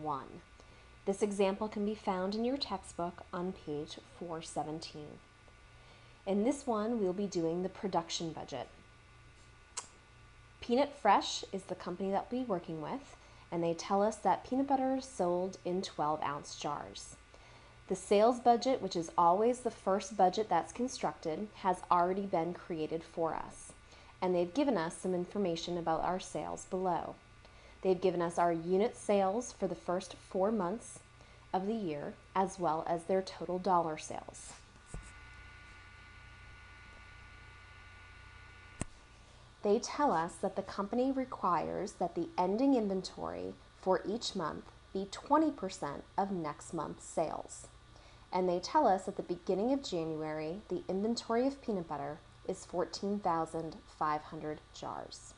1. This example can be found in your textbook on page 417. In this one, we'll be doing the production budget. Peanut Fresh is the company that we'll be working with, and they tell us that peanut butter is sold in 12-ounce jars. The sales budget, which is always the first budget that's constructed, has already been created for us, and they've given us some information about our sales below. They've given us our unit sales for the first 4 months of the year, as well as their total dollar sales. They tell us that the company requires that the ending inventory for each month be 20% of next month's sales. And they tell us at the beginning of January, the inventory of peanut butter is 14,500 jars.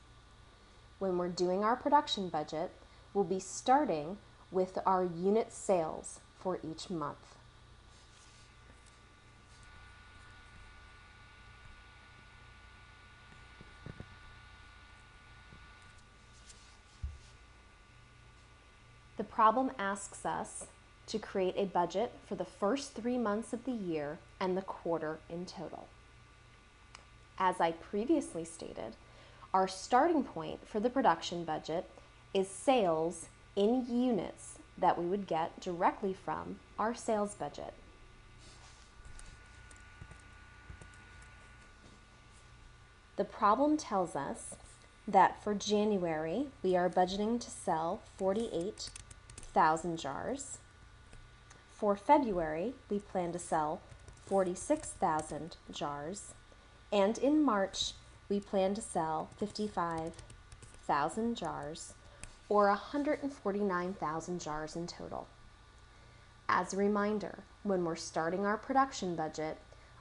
When we're doing our production budget, we'll be starting with our unit sales for each month. The problem asks us to create a budget for the first 3 months of the year and the quarter in total. As I previously stated, our starting point for the production budget is sales in units that we would get directly from our sales budget. The problem tells us that for January, we are budgeting to sell 48,000 jars. For February, we plan to sell 46,000 jars. And in March, we plan to sell 55,000 jars, or 149,000 jars in total. As a reminder, when we're starting our production budget,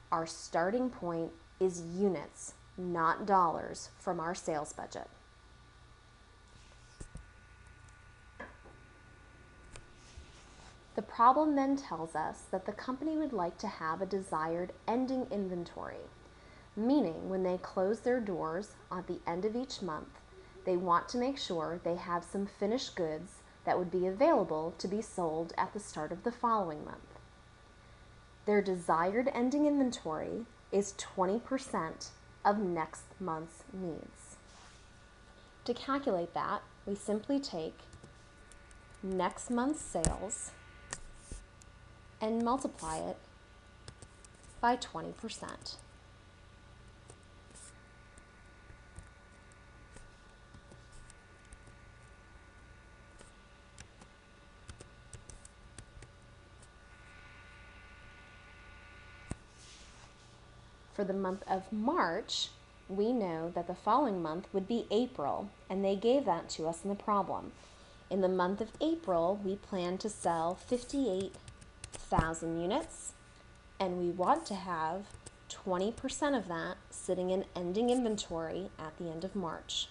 our starting point is units, not dollars, from our sales budget. The problem then tells us that the company would like to have a desired ending inventory, meaning when they close their doors at the end of each month, they want to make sure they have some finished goods that would be available to be sold at the start of the following month. Their desired ending inventory is 20% of next month's needs. To calculate that, we simply take next month's sales and multiply it by 20%. For the month of March, we know that the following month would be April, and they gave that to us in the problem. In the month of April, we plan to sell 58,000 units, and we want to have 20% of that sitting in ending inventory at the end of March.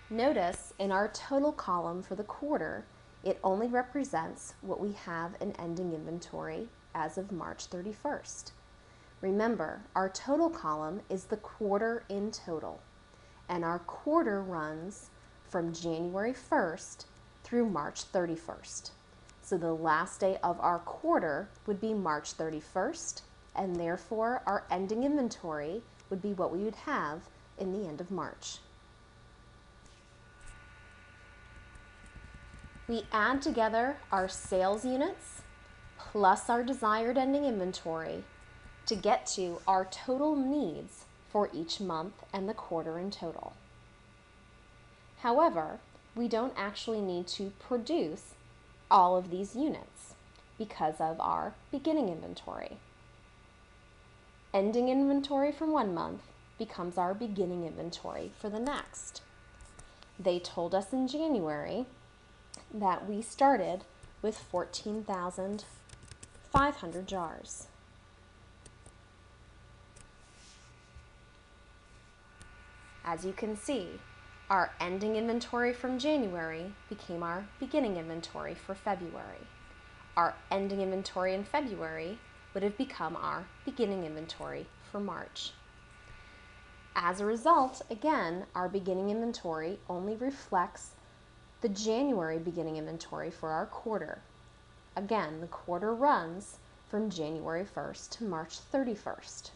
Notice in our total column for the quarter, it only represents what we have in ending inventory as of March 31st. Remember, our total column is the quarter in total, and our quarter runs from January 1st through March 31st. So the last day of our quarter would be March 31st, and therefore our ending inventory would be what we would have in the end of March. We add together our sales units plus our desired ending inventory to get to our total needs for each month and the quarter in total. However, we don't actually need to produce all of these units because of our beginning inventory. Ending inventory from one month becomes our beginning inventory for the next. They told us in January that we started with 14,500 jars. As you can see, our ending inventory from January became our beginning inventory for February. Our ending inventory in February would have become our beginning inventory for March. As a result, again, our beginning inventory only reflects the January beginning inventory for our quarter. Again, the quarter runs from January 1st to March 31st.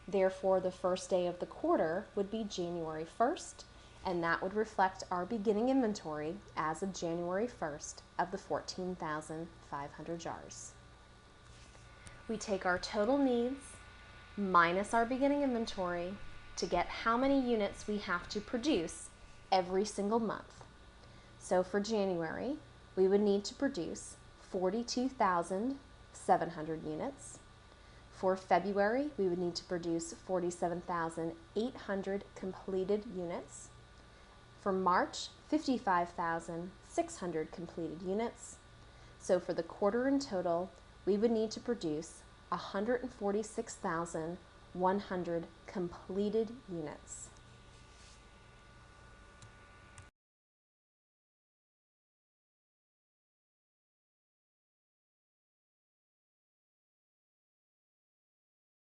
Therefore, the first day of the quarter would be January 1st, and that would reflect our beginning inventory as of January 1st of the 14,500 jars. We take our total needs minus our beginning inventory to get how many units we have to produce every single month. So for January, we would need to produce 42,700 units. For February, we would need to produce 47,800 completed units. For March, 55,600 completed units. So for the quarter in total, we would need to produce 146,100 completed units.